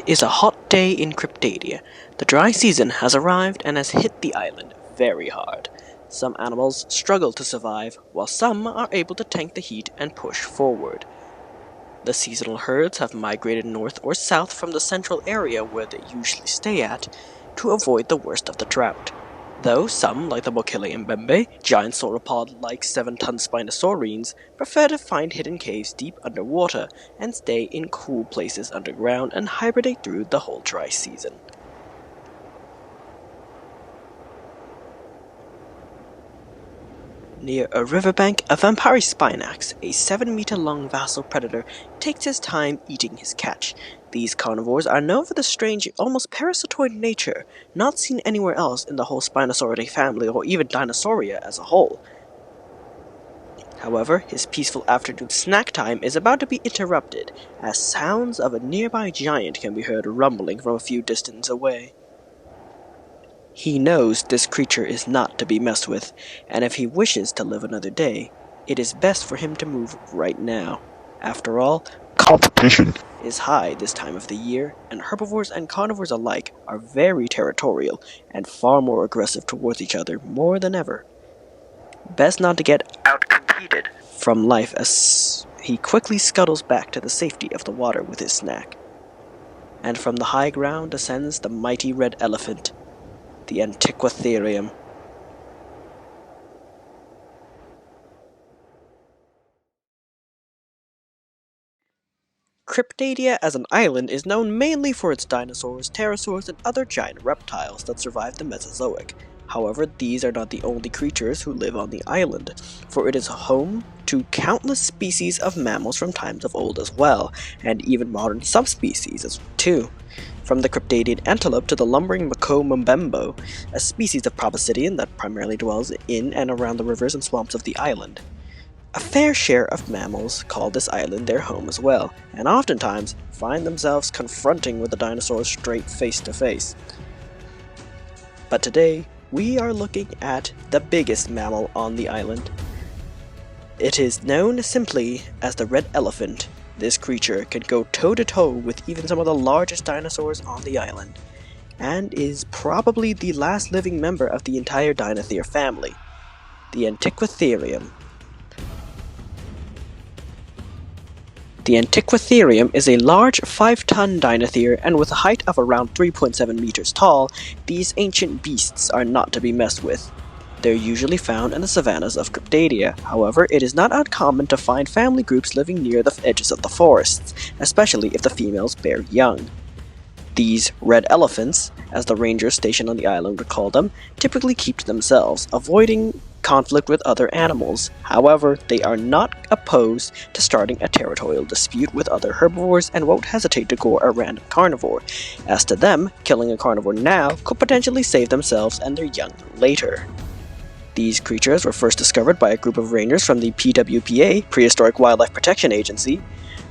is a hot day in Cryptadia. The dry season has arrived and has hit the island very hard. Some animals struggle to survive, while some are able to tank the heat and push forward. The seasonal herds have migrated north or south from the central area where they usually stay at to avoid the worst of the drought. Though some, like the Bokele Mbembe, giant sauropod-like 7-ton Spinosaurines, prefer to find hidden caves deep underwater and stay in cool places underground and hibernate through the whole dry season. Near a riverbank, a Vampire Spinax, a 7-meter-long vassal predator, takes his time eating his catch. These carnivores are known for the strange, almost parasitoid nature, not seen anywhere else in the whole Spinosauridae family or even Dinosauria as a whole. However, his peaceful afternoon snack time is about to be interrupted, as sounds of a nearby giant can be heard rumbling from a few distance away. He knows this creature is not to be messed with, and if he wishes to live another day, it is best for him to move right now. After all, competition is high this time of the year, and herbivores and carnivores alike are very territorial and far more aggressive towards each other more than ever. Best not to get outcompeted from life as he quickly scuttles back to the safety of the water with his snack. And from the high ground descends the mighty red elephant, the Antiquatherium. Cryptadia as an island is known mainly for its dinosaurs, pterosaurs, and other giant reptiles that survived the Mesozoic. However, these are not the only creatures who live on the island, for it is home to countless species of mammals from times of old as well, and even modern subspecies too. From the Cryptadian antelope to the lumbering Mako Mbembo, a species of proboscidean that primarily dwells in and around the rivers and swamps of the island. A fair share of mammals call this island their home as well, and oftentimes find themselves confronting with the dinosaurs straight face to face. But today, we are looking at the biggest mammal on the island. It is known simply as the red elephant. This creature can go toe-to-toe with even some of the largest dinosaurs on the island, and is probably the last living member of the entire Dinothere family, the Antiquatherium. The Antiquatherium is a large 5-ton Dinothere, and with a height of around 3.7 meters tall, these ancient beasts are not to be messed with. They're usually found in the savannas of Cryptadia. However, it is not uncommon to find family groups living near the edges of the forests, especially if the females bear young. These red elephants, as the rangers stationed on the island would call them, typically keep to themselves, avoiding conflict with other animals. However, they are not opposed to starting a territorial dispute with other herbivores and won't hesitate to gore a random carnivore. As to them, killing a carnivore now could potentially save themselves and their young later. These creatures were first discovered by a group of rangers from the PWPA, Prehistoric Wildlife Protection Agency,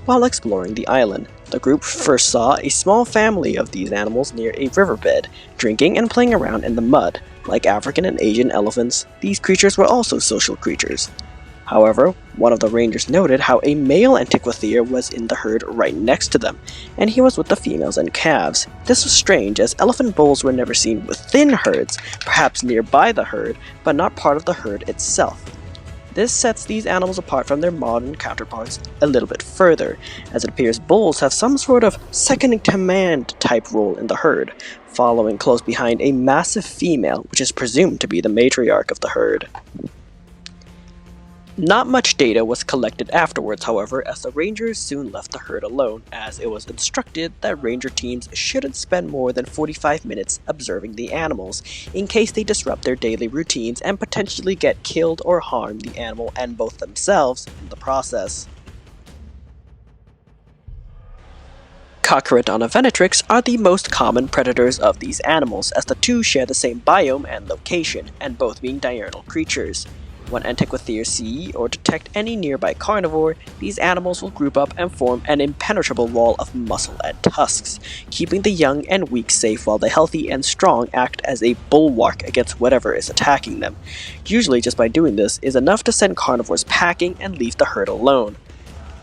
while exploring the island. The group first saw a small family of these animals near a riverbed, drinking and playing around in the mud. Like African and Asian elephants, these creatures were also social creatures. However, one of the rangers noted how a male Antiquathere was in the herd right next to them, and he was with the females and calves. This was strange, as elephant bulls were never seen within herds, perhaps nearby the herd, but not part of the herd itself. This sets these animals apart from their modern counterparts a little bit further, as it appears bulls have some sort of second-in-command type role in the herd, following close behind a massive female, which is presumed to be the matriarch of the herd. Not much data was collected afterwards, however, as the rangers soon left the herd alone, as it was instructed that ranger teams shouldn't spend more than 45 minutes observing the animals, in case they disrupt their daily routines and potentially get killed or harm the animal and both themselves in the process. Carcharodon venatrix are the most common predators of these animals, as the two share the same biome and location, and both being diurnal creatures. When Antiquatheres see or detect any nearby carnivore, these animals will group up and form an impenetrable wall of muscle and tusks, keeping the young and weak safe while the healthy and strong act as a bulwark against whatever is attacking them. Usually just by doing this is enough to send carnivores packing and leave the herd alone.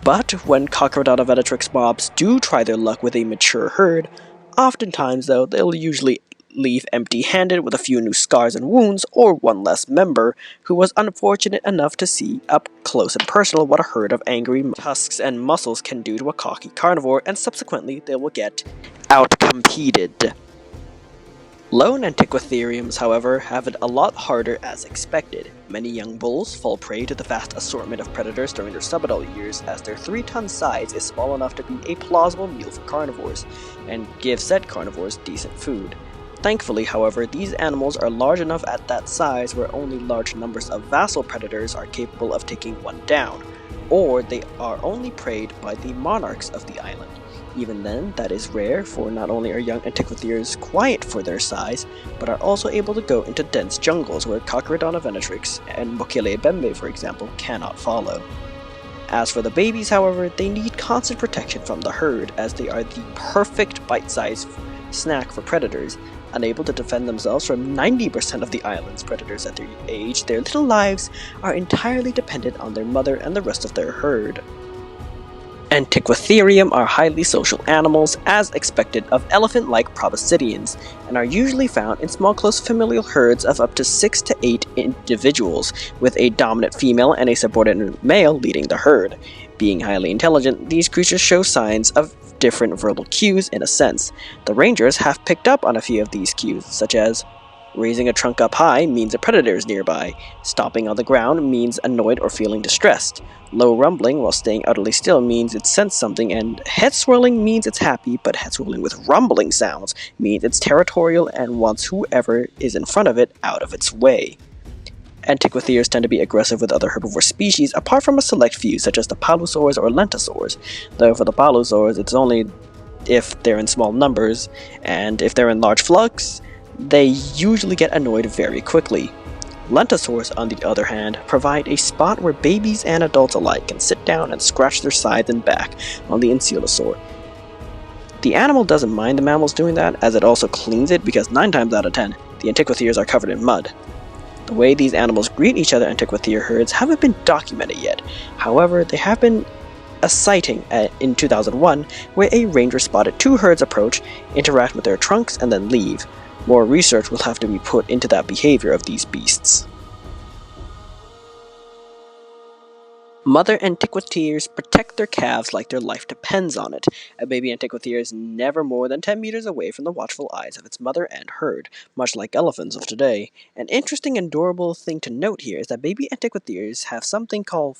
But when Coccodonta venatrix mobs do try their luck with a mature herd, oftentimes though they'll usually leave empty-handed with a few new scars and wounds, or one less member who was unfortunate enough to see up close and personal what a herd of angry tusks and muscles can do to a cocky carnivore, and subsequently they will get outcompeted. Lone Antiquitheriums, however, have it a lot harder as expected. Many young bulls fall prey to the vast assortment of predators during their subadult years, as their 3-ton size is small enough to be a plausible meal for carnivores, and give said carnivores decent food. Thankfully, however, these animals are large enough at that size where only large numbers of vassal predators are capable of taking one down, or they are only preyed by the monarchs of the island. Even then, that is rare, for not only are young Antiquitheriums quiet for their size, but are also able to go into dense jungles where Coccodonta venatrix and Mokele ebembe, for example, cannot follow. As for the babies, however, they need constant protection from the herd, as they are the perfect bite-sized snack for predators. Unable to defend themselves from 90% of the island's predators at their age, their little lives are entirely dependent on their mother and the rest of their herd. Antiquitherium are highly social animals, as expected of elephant-like proboscideans, and are usually found in small close familial herds of up to 6 to 8 individuals, with a dominant female and a subordinate male leading the herd. Being highly intelligent, these creatures show signs of different verbal cues in a sense. The rangers have picked up on a few of these cues, such as raising a trunk up high means a predator is nearby. Stomping on the ground means annoyed or feeling distressed. Low rumbling while staying utterly still means it sensed something, and head swirling means it's happy, but head swirling with rumbling sounds means it's territorial and wants whoever is in front of it out of its way. Antiquitheriums tend to be aggressive with other herbivore species, apart from a select few such as the palusaurs or lentosaurs, though for the palusaurs it's only if they're in small numbers, and if they're in large flocks, they usually get annoyed very quickly. Lentosaurs, on the other hand, provide a spot where babies and adults alike can sit down and scratch their sides and back on the ankylosaur. The animal doesn't mind the mammals doing that, as it also cleans it, because 9 times out of 10, the Antiquitheriums are covered in mud. The way these animals greet each other in Antiquitherium herds haven't been documented yet. However, there have been a sighting in 2001 where a ranger spotted 2 herds approach, interact with their trunks, and then leave. More research will have to be put into that behavior of these beasts. Mother Antiquitheriums protect their calves like their life depends on it. A baby Antiquitherium is never more than 10 meters away from the watchful eyes of its mother and herd, much like elephants of today. An interesting and adorable thing to note here is that baby Antiquitheriums have something called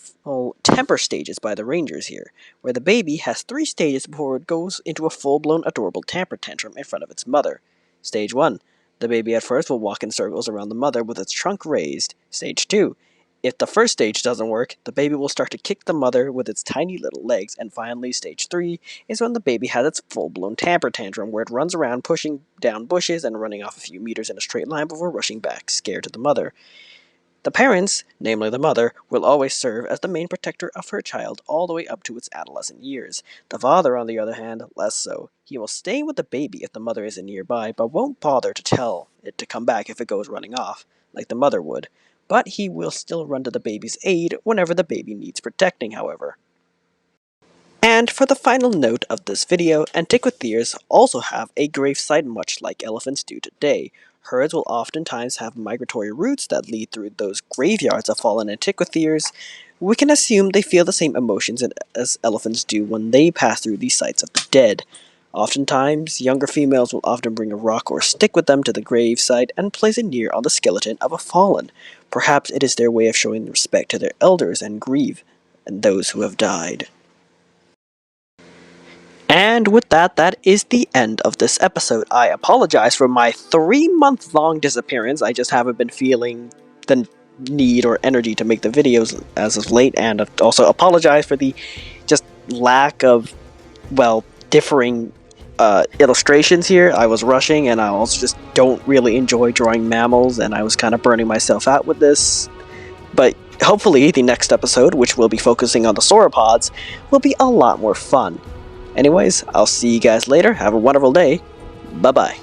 temper stages by the rangers here, where the baby has 3 stages before it goes into a full-blown adorable temper tantrum in front of its mother. Stage 1. The baby at first will walk in circles around the mother with its trunk raised. Stage 2. If the first stage doesn't work, the baby will start to kick the mother with its tiny little legs, and finally stage 3 is when the baby has its full-blown temper tantrum, where it runs around pushing down bushes and running off a few meters in a straight line before rushing back, scared to the mother. The parents, namely the mother, will always serve as the main protector of her child all the way up to its adolescent years. The father, on the other hand, less so. He will stay with the baby if the mother isn't nearby, but won't bother to tell it to come back if it goes running off, like the mother would. But he will still run to the baby's aid whenever the baby needs protecting, however. And for the final note of this video, Antiquitheriums also have a gravesite much like elephants do today. Herds will oftentimes have migratory routes that lead through those graveyards of fallen Antiquitheriums. We can assume they feel the same emotions as elephants do when they pass through these sites of the dead. Oftentimes, younger females will often bring a rock or stick with them to the gravesite and place it near on the skeleton of a fallen. Perhaps it is their way of showing respect to their elders and grief and those who have died. And with that, that is the end of this episode. I apologize for my 3-month-long disappearance. I just haven't been feeling the need or energy to make the videos as of late, and I also apologize for the just lack of, differing illustrations here. I was rushing, and I also just don't really enjoy drawing mammals, and I was kind of burning myself out with this. But hopefully the next episode, which will be focusing on the sauropods, will be a lot more fun. Anyways, I'll see you guys later. Have a wonderful day. Bye-bye.